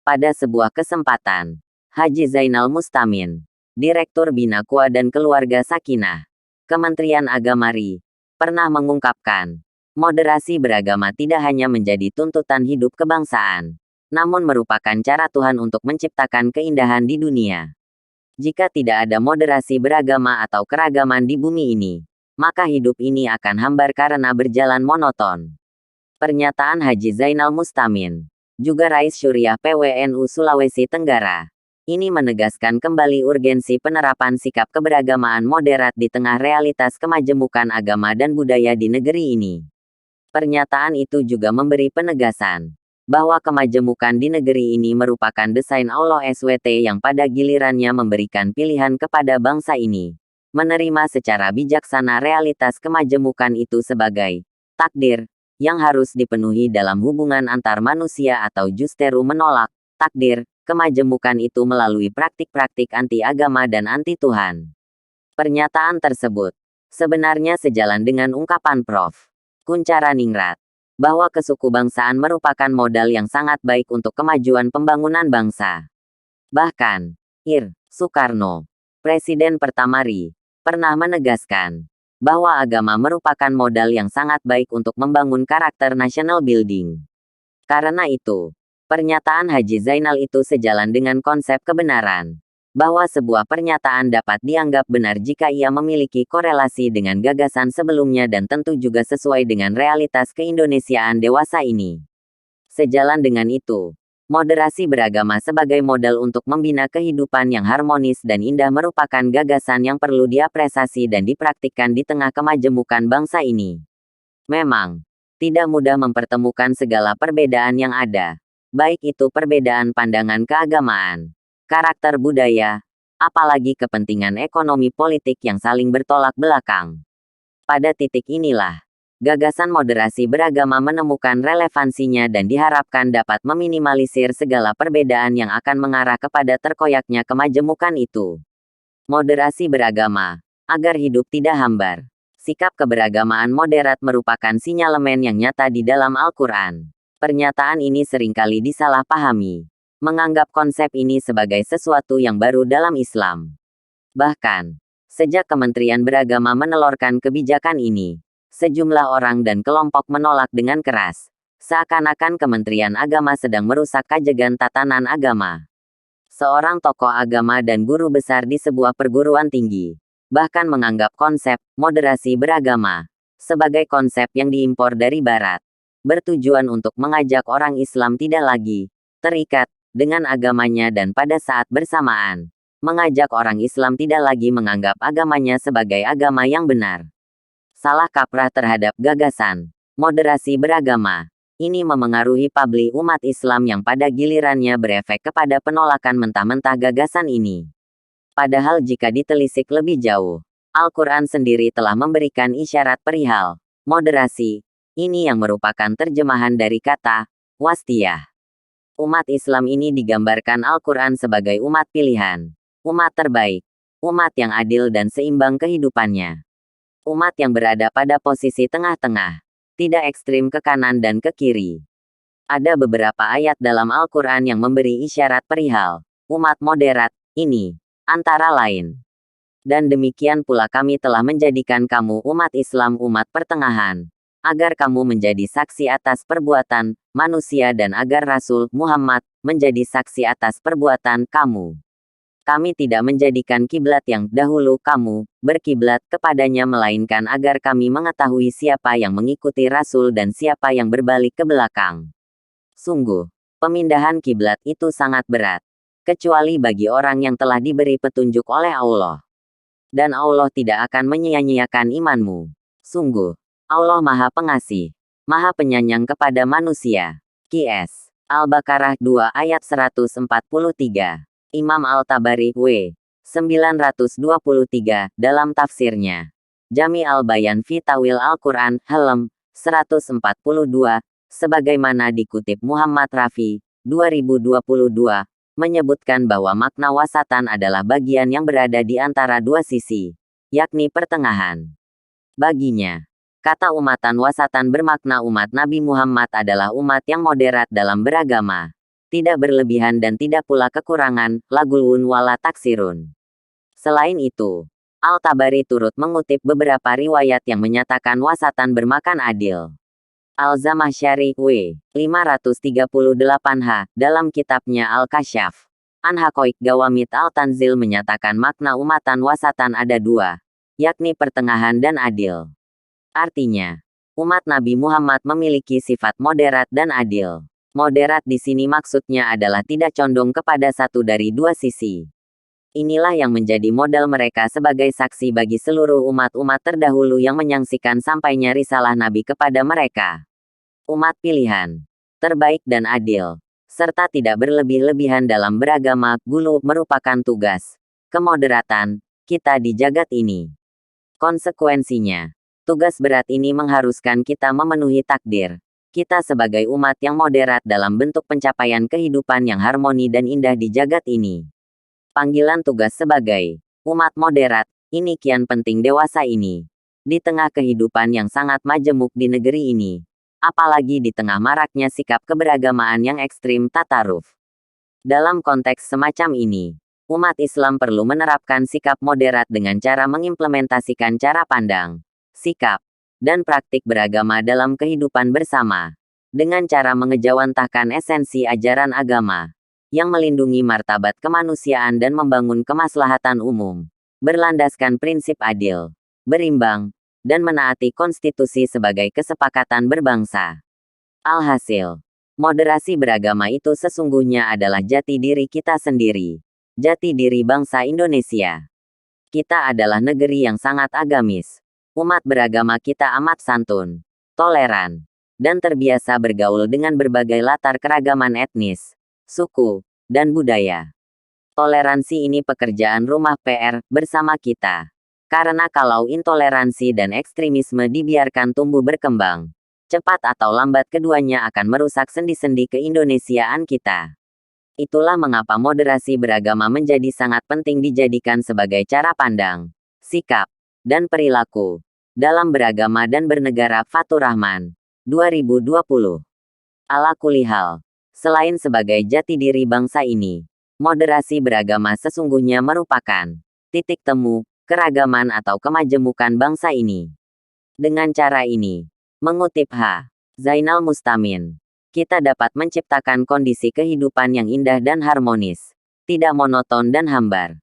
Pada sebuah kesempatan, Haji Zainal Mustamin, Direktur Bina Qua dan Keluarga Sakinah, Kementerian Agama RI, pernah mengungkapkan, moderasi beragama tidak hanya menjadi tuntutan hidup kebangsaan, namun merupakan cara Tuhan untuk menciptakan keindahan di dunia. Jika tidak ada moderasi beragama atau keragaman di bumi ini, maka hidup ini akan hambar karena berjalan monoton. Pernyataan Haji Zainal Mustamin, juga Rais Syuriah PWNU Sulawesi Tenggara, ini menegaskan kembali urgensi penerapan sikap keberagamaan moderat di tengah realitas kemajemukan agama dan budaya di negeri ini. Pernyataan itu juga memberi penegasan bahwa kemajemukan di negeri ini merupakan desain Allah SWT yang pada gilirannya memberikan pilihan kepada bangsa ini, menerima secara bijaksana realitas kemajemukan itu sebagai takdir yang harus dipenuhi dalam hubungan antar manusia atau justeru menolak takdir kemajemukan itu melalui praktik-praktik anti-agama dan anti-Tuhan. Pernyataan tersebut sebenarnya sejalan dengan ungkapan Prof. Kuncharaningrat, bahwa kesukubangsaan merupakan modal yang sangat baik untuk kemajuan pembangunan bangsa. Bahkan, Soekarno, Presiden pertama RI, pernah menegaskan bahwa agama merupakan modal yang sangat baik untuk membangun karakter national building. Karena itu, pernyataan Haji Zainal itu sejalan dengan konsep kebenaran, bahwa sebuah pernyataan dapat dianggap benar jika ia memiliki korelasi dengan gagasan sebelumnya dan tentu juga sesuai dengan realitas keindonesiaan dewasa ini. Sejalan dengan itu, moderasi beragama sebagai modal untuk membina kehidupan yang harmonis dan indah merupakan gagasan yang perlu diapresiasi dan dipraktikkan di tengah kemajemukan bangsa ini. Memang, tidak mudah mempertemukan segala perbedaan yang ada, baik itu perbedaan pandangan keagamaan, karakter budaya, apalagi kepentingan ekonomi politik yang saling bertolak belakang. Pada titik inilah, gagasan moderasi beragama menemukan relevansinya dan diharapkan dapat meminimalisir segala perbedaan yang akan mengarah kepada terkoyaknya kemajemukan itu. Moderasi beragama, agar hidup tidak hambar. Sikap keberagamaan moderat merupakan sinyalemen yang nyata di dalam Al-Quran. Pernyataan ini seringkali disalahpahami, menganggap konsep ini sebagai sesuatu yang baru dalam Islam. Bahkan, sejak Kementerian Beragama menelorkan kebijakan ini, sejumlah orang dan kelompok menolak dengan keras, seakan-akan Kementerian Agama sedang merusak kajegan tatanan agama. Seorang tokoh agama dan guru besar di sebuah perguruan tinggi, bahkan menganggap konsep moderasi beragama sebagai konsep yang diimpor dari Barat, bertujuan untuk mengajak orang Islam tidak lagi terikat dengan agamanya dan pada saat bersamaan, mengajak orang Islam tidak lagi menganggap agamanya sebagai agama yang benar. Salah kaprah terhadap gagasan moderasi beragama ini memengaruhi publik umat Islam yang pada gilirannya berefek kepada penolakan mentah-mentah gagasan ini. Padahal jika ditelisik lebih jauh, Al-Quran sendiri telah memberikan isyarat perihal moderasi, ini yang merupakan terjemahan dari kata wastiyah. Umat Islam ini digambarkan Al-Quran sebagai umat pilihan, umat terbaik, umat yang adil dan seimbang kehidupannya. Umat yang berada pada posisi tengah-tengah, tidak ekstrim ke kanan dan ke kiri. Ada beberapa ayat dalam Al-Quran yang memberi isyarat perihal umat moderat ini, antara lain. Dan demikian pula kami telah menjadikan kamu umat Islam umat pertengahan, agar kamu menjadi saksi atas perbuatan manusia dan agar Rasul Muhammad menjadi saksi atas perbuatan kamu. Kami tidak menjadikan kiblat yang dahulu kamu berkiblat kepadanya melainkan agar kami mengetahui siapa yang mengikuti Rasul dan siapa yang berbalik ke belakang. Sungguh, pemindahan kiblat itu sangat berat, kecuali bagi orang yang telah diberi petunjuk oleh Allah. Dan Allah tidak akan menyia-nyiakan imanmu. Sungguh, Allah Maha Pengasih, Maha Penyayang kepada manusia. Qs. Al-Baqarah 2 ayat 143. Imam Al-Tabari W. 923 dalam tafsirnya. Jami Al-Bayan fi Tawil Al-Quran, Helm, 142, sebagaimana dikutip Muhammad Rafi, 2022, menyebutkan bahwa makna wasatan adalah bagian yang berada di antara dua sisi, yakni pertengahan. Baginya, kata umatan wasatan bermakna umat Nabi Muhammad adalah umat yang moderat dalam beragama. Tidak berlebihan dan tidak pula kekurangan, lagulun wala taksirun. Selain itu, Al-Tabari turut mengutip beberapa riwayat yang menyatakan wasatan bermakan adil. Al-Zamakhsyari W. 538H, dalam kitabnya Al-Kasyaf an Haqaiq Gawamid Al-Tanzil menyatakan makna umatan wasatan ada dua, yakni pertengahan dan adil. Artinya, umat Nabi Muhammad memiliki sifat moderat dan adil. Moderat di sini maksudnya adalah tidak condong kepada satu dari dua sisi. Inilah yang menjadi modal mereka sebagai saksi bagi seluruh umat-umat terdahulu yang menyaksikan sampainya risalah Nabi kepada mereka. Umat pilihan, terbaik dan adil, serta tidak berlebih-lebihan dalam beragama, gulu merupakan tugas, kemoderatan, kita di jagat ini. Konsekuensinya, tugas berat ini mengharuskan kita memenuhi takdir. Kita sebagai umat yang moderat dalam bentuk pencapaian kehidupan yang harmoni dan indah di jagat ini. Panggilan tugas sebagai umat moderat, ini kian penting dewasa ini. Di tengah kehidupan yang sangat majemuk di negeri ini. Apalagi di tengah maraknya sikap keberagamaan yang ekstrim tataruf. Dalam konteks semacam ini, umat Islam perlu menerapkan sikap moderat dengan cara mengimplementasikan cara pandang, sikap, dan praktik beragama dalam kehidupan bersama, dengan cara mengejawantahkan esensi ajaran agama, yang melindungi martabat kemanusiaan dan membangun kemaslahatan umum, berlandaskan prinsip adil, berimbang, dan menaati konstitusi sebagai kesepakatan berbangsa. Alhasil, moderasi beragama itu sesungguhnya adalah jati diri kita sendiri, jati diri bangsa Indonesia. Kita adalah negeri yang sangat agamis. Umat beragama kita amat santun, toleran, dan terbiasa bergaul dengan berbagai latar keragaman etnis, suku, dan budaya. Toleransi ini pekerjaan rumah PR bersama kita. Karena kalau intoleransi dan ekstremisme dibiarkan tumbuh berkembang, cepat atau lambat keduanya akan merusak sendi-sendi keindonesiaan kita. Itulah mengapa moderasi beragama menjadi sangat penting dijadikan sebagai cara pandang, sikap, dan perilaku dalam beragama dan bernegara. Fatur Rahman, 2020. Ala kulihal, selain sebagai jati diri bangsa ini, moderasi beragama sesungguhnya merupakan titik temu keragaman atau kemajemukan bangsa ini. Dengan cara ini, mengutip H. Zainal Mustamin, kita dapat menciptakan kondisi kehidupan yang indah dan harmonis, tidak monoton dan hambar.